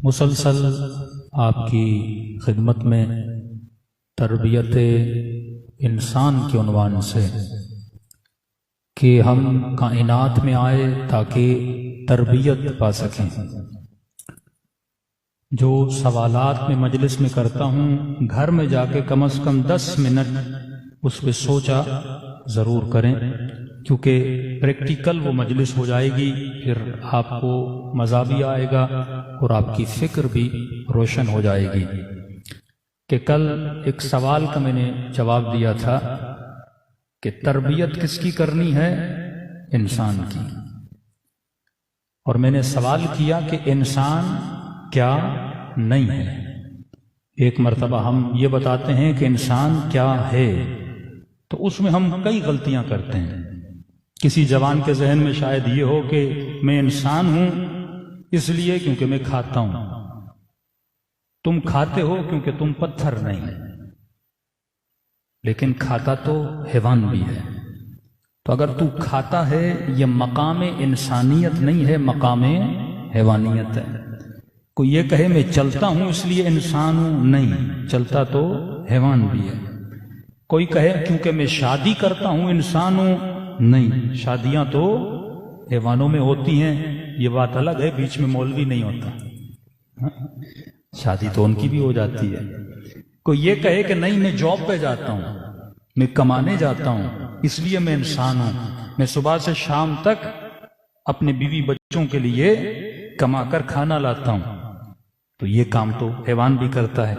مسلسل آپ کی خدمت میں تربیت انسان کے عنوان سے کہ ہم کائنات میں آئے تاکہ تربیت پا سکیں، جو سوالات میں مجلس میں کرتا ہوں گھر میں جا کے کم از کم 10 منٹ اس پہ سوچا ضرور کریں، کیونکہ پریکٹیکل وہ مجلس ہو جائے گی، پھر آپ کو مزہ بھی آئے گا اور آپ کی فکر بھی روشن ہو جائے گی۔ کہ کل ایک سوال کا میں نے جواب دیا تھا کہ تربیت کس کی کرنی ہے؟ انسان کی۔ اور میں نے سوال کیا کہ انسان کیا نہیں ہے۔ ایک مرتبہ ہم یہ بتاتے ہیں کہ انسان کیا ہے، تو اس میں ہم کئی غلطیاں کرتے ہیں۔ کسی جوان کے ذہن میں شاید یہ ہو کہ میں انسان ہوں اس لیے کیونکہ میں کھاتا ہوں۔ تم کھاتے ہو کیونکہ تم پتھر نہیں، لیکن کھاتا تو حیوان بھی ہے۔ تو اگر تو کھاتا ہے یہ مقام انسانیت نہیں ہے، مقام حیوانیت ہے۔ کوئی یہ کہے میں چلتا ہوں اس لیے انسان ہوں، نہیں، چلتا تو حیوان بھی ہے۔ کوئی کہے کیونکہ میں شادی کرتا ہوں انسان ہوں، نہیں، شادیاں تو حیوانوں میں ہوتی ہیں، یہ بات الگ ہے، بیچ میں مولوی نہیں ہوتا، شادی تو ان کی بھی ہو جاتی ہے۔ کوئی یہ کہے کہ نہیں میں جاب پہ جاتا ہوں، میں کمانے جاتا ہوں اس لیے میں انسان ہوں، میں صبح سے شام تک اپنے بیوی بچوں کے لیے کما کر کھانا لاتا ہوں، تو یہ کام تو حیوان بھی کرتا ہے۔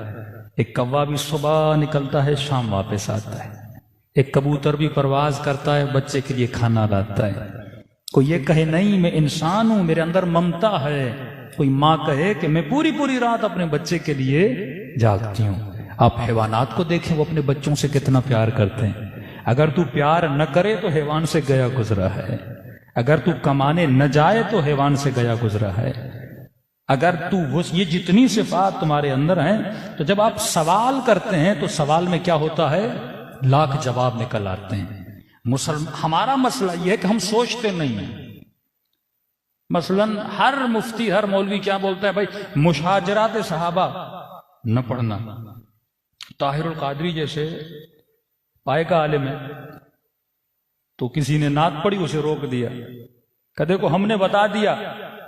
ایک کوا بھی صبح نکلتا ہے شام واپس آتا ہے، ایک کبوتر بھی پرواز کرتا ہے بچے کے لیے کھانا لاتا ہے۔ کوئی یہ کہے نہیں میں انسان ہوں، میرے اندر ممتا ہے۔ کوئی ماں کہے کہ میں پوری رات اپنے بچے کے لیے جاگتی ہوں۔ آپ حیوانات کو دیکھیں، وہ اپنے بچوں سے کتنا پیار کرتے ہیں۔ اگر تو پیار نہ کرے تو حیوان سے گیا گزرا ہے، اگر تو کمانے نہ جائے تو حیوان سے گیا گزرا ہے۔ اگر تو یہ جتنی صفات تمہارے اندر ہیں، تو جب آپ سوال کرتے ہیں تو سوال میں کیا ہوتا ہے؟ لاکھ جواب نکل آتے ہیں۔ ہمارا مسئلہ یہ ہے کہ ہم سوچتے نہیں ہیں۔ مثلا ہر مفتی ہر مولوی کیا بولتا ہے؟ بھائی مشاجرات صحابہ نہ پڑھنا۔ طاہر القادری جیسے پائے کا عالم ہے، تو کسی نے نعت پڑھی، اسے روک دیا کہ دیکھو ہم نے بتا دیا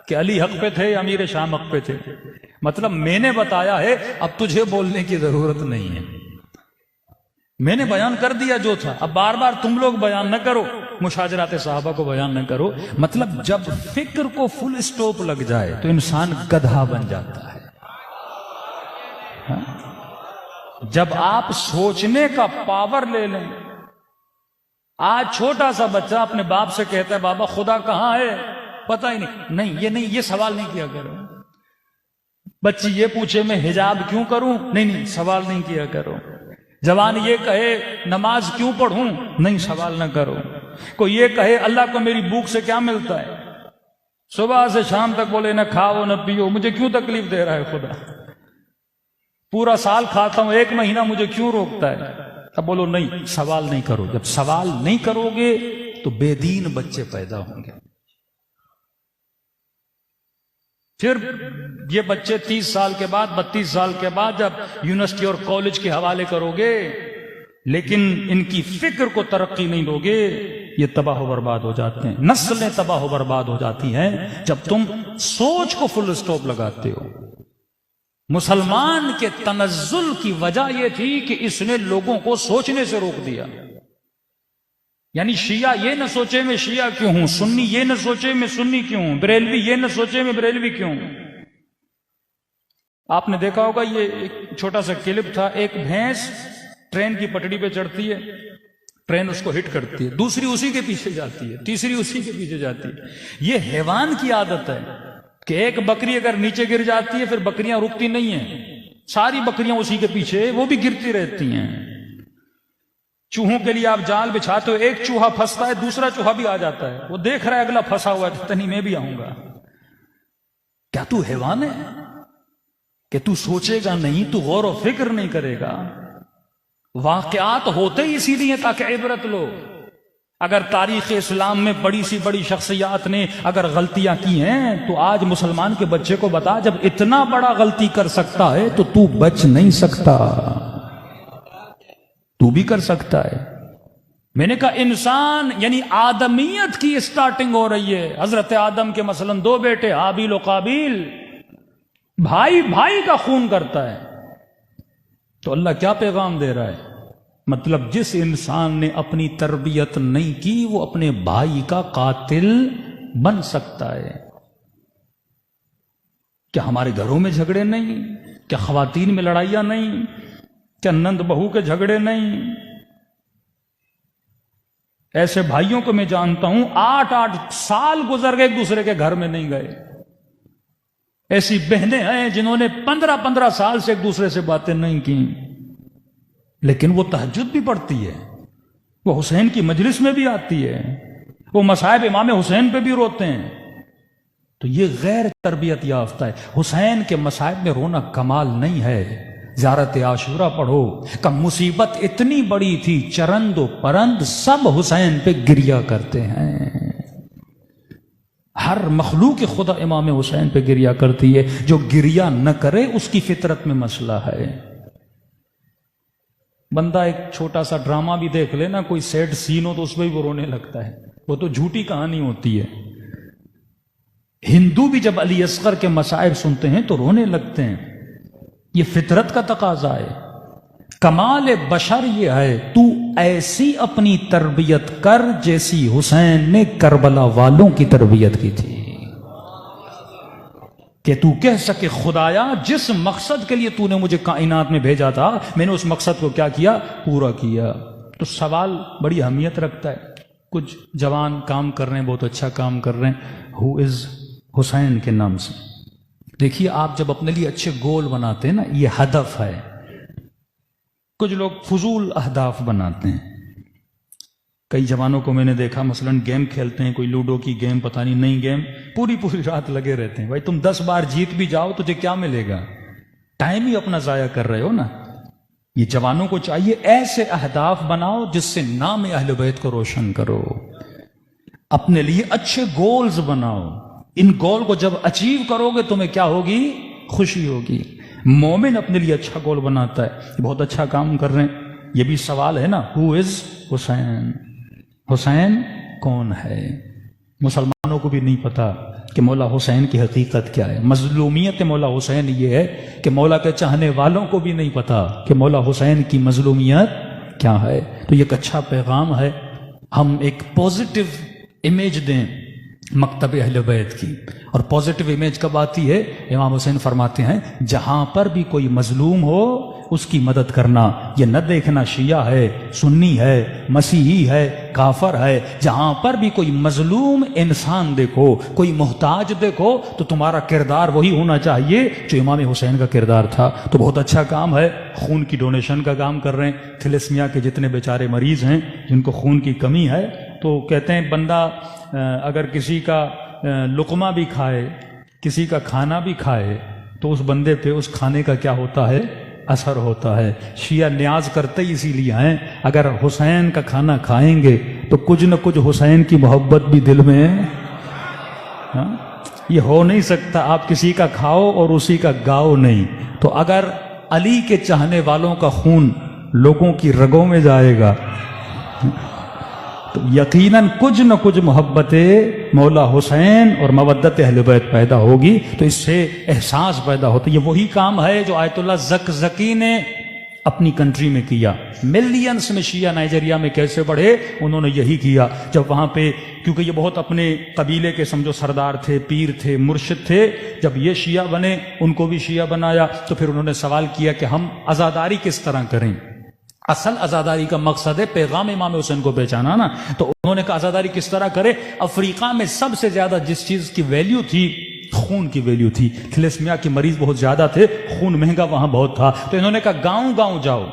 کہ علی حق پہ تھے، امیر شام حق پہ تھے، مطلب میں نے بتایا ہے، اب تجھے بولنے کی ضرورت نہیں ہے، میں نے بیان کر دیا جو تھا، اب بار بار تم لوگ بیان نہ کرو، مشاجرات صحابہ کو بیان نہ کرو۔ مطلب جب فکر کو فل اسٹاپ لگ جائے تو انسان گدھا بن جاتا ہے۔ جب آپ سوچنے کا پاور لے لیں، آج چھوٹا سا بچہ اپنے باپ سے کہتا ہے بابا خدا کہاں ہے؟ پتہ ہی نہیں، یہ سوال نہیں کیا کرو۔ بچی یہ پوچھے میں حجاب کیوں کروں؟ نہیں، سوال نہیں کیا کرو۔ جوان یہ کہے نماز کیوں پڑھوں؟ نہیں، سوال نہ کرو۔ کوئی یہ کہے اللہ کو میری بھوک سے کیا ملتا ہے؟ صبح سے شام تک بولے نہ کھاؤ نہ پیو، مجھے کیوں تکلیف دے رہا ہے خدا؟ پورا سال کھاتا ہوں، 1 مہینہ مجھے کیوں روکتا ہے؟ اب بولو نہیں، سوال نہیں کرو۔ جب سوال نہیں کرو گے تو بے دین بچے پیدا ہوں گے۔ پھر یہ بچے 30 سال کے بعد 32 سال کے بعد جب یونیورسٹی اور کالج کے حوالے کرو گے، لیکن ان کی فکر کو ترقی نہیں دو گے، یہ تباہ و برباد ہو جاتے ہیں۔ نسلیں تباہ و برباد ہو جاتی ہیں جب تم سوچ کو فل اسٹاپ لگاتے ہو۔ مسلمان کے تنزل کی وجہ یہ تھی کہ اس نے لوگوں کو سوچنے سے روک دیا۔ یعنی شیعہ یہ نہ سوچے میں شیعہ کیوں ہوں، سنی یہ نہ سوچے میں سنی کیوں ہوں، بریلوی یہ نہ سوچے میں بریلوی کیوں ہوں۔ آپ نے دیکھا ہوگا، یہ ایک چھوٹا سا کلپ تھا، ایک بھینس ٹرین کی پٹڑی پہ چڑھتی ہے، ٹرین اس کو ہٹ کرتی ہے، دوسری اسی کے پیچھے جاتی ہے، تیسری اسی کے پیچھے جاتی ہے۔ یہ حیوان کی عادت ہے کہ ایک بکری اگر نیچے گر جاتی ہے پھر بکریاں رکتی نہیں ہیں، ساری بکریاں اسی کے پیچھے، وہ بھی گرتی رہتی ہیں۔ چوہوں کے لیے آپ جال بچھاتے ہو، ایک چوہا پھنستا ہے دوسرا چوہا بھی آ جاتا ہے، وہ دیکھ رہا ہے اگلا پھنسا ہوا ہے، تنی میں بھی آؤں گا۔ کیا تو حیوان ہے کہ تو سوچے گا نہیں، تو غور و فکر نہیں کرے گا؟ واقعات ہوتے ہی اسی لیے تاکہ عبرت لو۔ اگر تاریخ اسلام میں بڑی سی بڑی شخصیات نے اگر غلطیاں کی ہیں تو آج مسلمان کے بچے کو بتا، جب اتنا بڑا غلطی کر سکتا ہے تو تو بچ نہیں سکتا، تو بھی کر سکتا ہے۔ میں نے کہا انسان یعنی آدمیت کی اسٹارٹنگ ہو رہی ہے۔ حضرت آدم کے مثلاً 2 بیٹے حابیل و قابیل، بھائی بھائی کا خون کرتا ہے، تو اللہ کیا پیغام دے رہا ہے؟ مطلب جس انسان نے اپنی تربیت نہیں کی وہ اپنے بھائی کا قاتل بن سکتا ہے۔ کیا ہمارے گھروں میں جھگڑے نہیں؟ کیا خواتین میں لڑائیاں نہیں؟ کیا نند بہو کے جھگڑے نہیں؟ ایسے بھائیوں کو میں جانتا ہوں 8 سال گزر گئے ایک دوسرے کے گھر میں نہیں گئے۔ ایسی بہنیں ہیں جنہوں نے 15 سال سے ایک دوسرے سے باتیں نہیں کی، لیکن وہ تہجد بھی پڑھتی ہے، وہ حسین کی مجلس میں بھی آتی ہے، وہ مصائب امام حسین پہ بھی روتے ہیں۔ تو یہ غیر تربیت یافتہ ہے۔ حسین کے مصائب میں رونا کمال نہیں ہے۔ زیارت عاشورہ پڑھو کہ مصیبت اتنی بڑی تھی، چرند و پرند سب حسین پہ گریا کرتے ہیں۔ ہر مخلوق خدا امام حسین پہ گریا کرتی ہے، جو گریا نہ کرے اس کی فطرت میں مسئلہ ہے۔ بندہ ایک چھوٹا سا ڈرامہ بھی دیکھ لے نا، کوئی سیڈ سین ہو تو اس میں بھی وہ رونے لگتا ہے، وہ تو جھوٹی کہانی ہوتی ہے۔ ہندو بھی جب علی اصغر کے مصائب سنتے ہیں تو رونے لگتے ہیں، یہ فطرت کا تقاضا ہے۔ کمال بشر یہ ہے تو ایسی اپنی تربیت کر جیسی حسین نے کربلا والوں کی تربیت کی تھی، کہ تو کہہ سکے خدایا جس مقصد کے لیے تو نے مجھے کائنات میں بھیجا تھا میں نے اس مقصد کو کیا کیا؟ پورا کیا۔ تو سوال بڑی اہمیت رکھتا ہے۔ کچھ جوان کام کر رہے ہیں، بہت اچھا کام کر رہے ہیں، ہو از حسین کے نام سے۔ دیکھیے آپ جب اپنے لیے اچھے گول بناتے ہیں نا، یہ ہدف ہے۔ کچھ لوگ فضول اہداف بناتے ہیں۔ کئی جوانوں کو میں نے دیکھا مثلاً گیم کھیلتے ہیں، کوئی لوڈو کی گیم، پتہ نہیں نئی گیم، پوری رات لگے رہتے ہیں۔ بھائی تم 10 بار جیت بھی جاؤ تجھے کیا ملے گا؟ ٹائم ہی اپنا ضائع کر رہے ہو نا۔ یہ جوانوں کو چاہیے ایسے اہداف بناؤ جس سے نام اہل بیت کو روشن کرو، اپنے لیے اچھے گولز بناؤ۔ ان گول کو جب اچیو کرو گے تمہیں کیا ہوگی؟ خوشی ہوگی۔ مومن اپنے لیے اچھا گول بناتا ہے، بہت اچھا کام کر رہے ہیں۔ یہ بھی سوال ہے نا، ہو از حسین؟ حسین کون ہے؟ مسلمانوں کو بھی نہیں پتا کہ مولا حسین کی حقیقت کیا ہے۔ مظلومیت مولا حسین یہ ہے کہ مولا کے چاہنے والوں کو بھی نہیں پتا کہ مولا حسین کی مظلومیت کیا ہے۔ تو یہ ایک اچھا پیغام ہے، ہم ایک پازیٹو امیج دیں مکتب اہل بیت کی۔ اور پازیٹو امیج کب آتی ہے؟ امام حسین فرماتے ہیں جہاں پر بھی کوئی مظلوم ہو اس کی مدد کرنا، یہ نہ دیکھنا شیعہ ہے، سنی ہے، مسیحی ہے، کافر ہے۔ جہاں پر بھی کوئی مظلوم انسان دیکھو، کوئی محتاج دیکھو تو تمہارا کردار وہی ہونا چاہیے جو امام حسین کا کردار تھا۔ تو بہت اچھا کام ہے، خون کی ڈونیشن کا کام کر رہے ہیں۔ تھیلیسمیا کے جتنے بیچارے مریض ہیں جن کو خون کی کمی ہے، تو کہتے ہیں بندہ اگر کسی کا لقمہ بھی کھائے، کسی کا کھانا بھی کھائے تو اس بندے پہ اس کھانے کا کیا ہوتا ہے؟ اثر ہوتا ہے۔ شیعہ نیاز کرتے ہی اسی لیے ہیں، اگر حسین کا کھانا کھائیں گے تو کچھ نہ کچھ حسین کی محبت بھی دل میں ہے۔ یہ ہو نہیں سکتا آپ کسی کا کھاؤ اور اسی کا گاؤ نہیں۔ تو اگر علی کے چاہنے والوں کا خون لوگوں کی رگوں میں جائے گا تو یقیناً کچھ نہ کچھ محبت مولا حسین اور مودت اہل بیت پیدا ہوگی، تو اس سے احساس پیدا ہوتا ہے۔ یہ وہی کام ہے جو آیت اللہ زکزکی نے اپنی کنٹری میں کیا۔ ملینز میں شیعہ نائجیریا میں کیسے بڑھے؟ انہوں نے یہی کیا۔ جب وہاں پہ کیونکہ یہ بہت اپنے قبیلے کے سمجھو سردار تھے، پیر تھے، مرشد تھے، جب یہ شیعہ بنے ان کو بھی شیعہ بنایا، تو پھر انہوں نے سوال کیا کہ ہم عزاداری کس طرح کریں۔ اصل عزاداری کا مقصد ہے پیغام امام حسین کو پہچانا نا، تو انہوں نے کہا عزاداری کس طرح کرے؟ افریقہ میں سب سے زیادہ جس چیز کی ویلیو تھی خون کی ویلیو تھی۔ تھیلیسمیا کے مریض بہت زیادہ تھے، خون مہنگا وہاں بہت تھا، تو انہوں نے کہا گاؤں گاؤں جاؤ،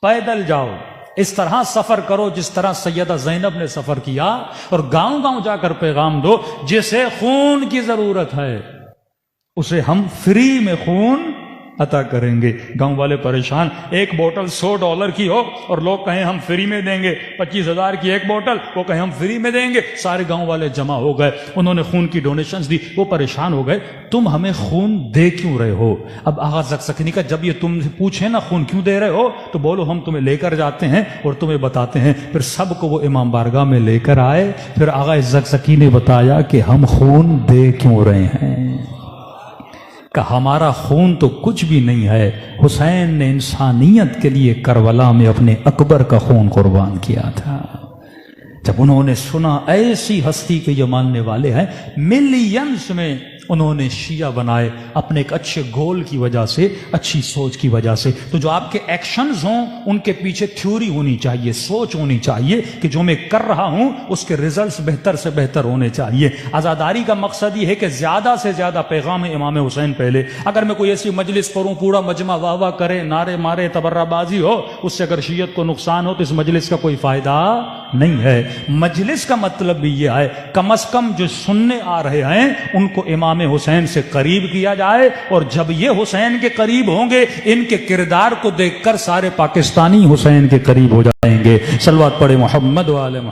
پیدل جاؤ، اس طرح سفر کرو جس طرح سیدہ زینب نے سفر کیا، اور گاؤں گاؤں جا کر پیغام دو جسے خون کی ضرورت ہے اسے ہم فری میں خون عطا کریں گے۔ گاؤں والے پریشان، ایک بوتل $100 کی ہو اور لوگ کہیں ہم فری میں دیں گے، 25,000 کی ایک بوتل، وہ کہیں ہم فری میں دیں گے، سارے گاؤں والے جمع ہو گئے، انہوں نے خون کی ڈونیشنز دی، وہ پریشان ہو گئے، تم ہمیں خون دے کیوں رہے ہو؟ اب آغا زکزکی کا جب یہ تم سے پوچھیں نا خون کیوں دے رہے ہو تو بولو ہم تمہیں لے کر جاتے ہیں اور تمہیں بتاتے ہیں۔ پھر سب کو وہ امام بارگاہ میں لے کر آئے، پھر آغا زکزکی نے بتایا کہ ہم خون دے کیوں رہے ہیں، کہ ہمارا خون تو کچھ بھی نہیں ہے، حسین نے انسانیت کے لیے کربلا میں اپنے اکبر کا خون قربان کیا تھا۔ جب انہوں نے سنا ایسی ہستی کے یہ ماننے والے ہیں، ملینز میں انہوں نے شیعہ بنائے اپنے ایک اچھے گول کی وجہ سے، اچھی سوچ کی وجہ سے۔ تو جو آپ کے ایکشنز ہوں ان کے پیچھے تھیوری ہونی چاہیے، سوچ ہونی چاہیے کہ جو میں کر رہا ہوں اس کے ریزلٹس بہتر سے بہتر ہونے چاہیے۔ عزاداری کا مقصد یہ ہے کہ زیادہ سے زیادہ پیغام امام حسین پہلے۔ اگر میں کوئی ایسی مجلس کروں پورا مجمع واہ واہ کرے، نعرے مارے، تبرہ بازی ہو، اس سے اگر شیعت کو نقصان ہو تو اس مجلس کا کوئی فائدہ نہیں ہے۔ مجلس کا مطلب بھی یہ ہے کم از کم جو سننے آ رہے ہیں ان کو امام حسین سے قریب کیا جائے، اور جب یہ حسین کے قریب ہوں گے ان کے کردار کو دیکھ کر سارے پاکستانی حسین کے قریب ہو جائیں گے۔ صلوات پڑھے محمد و آل محمد۔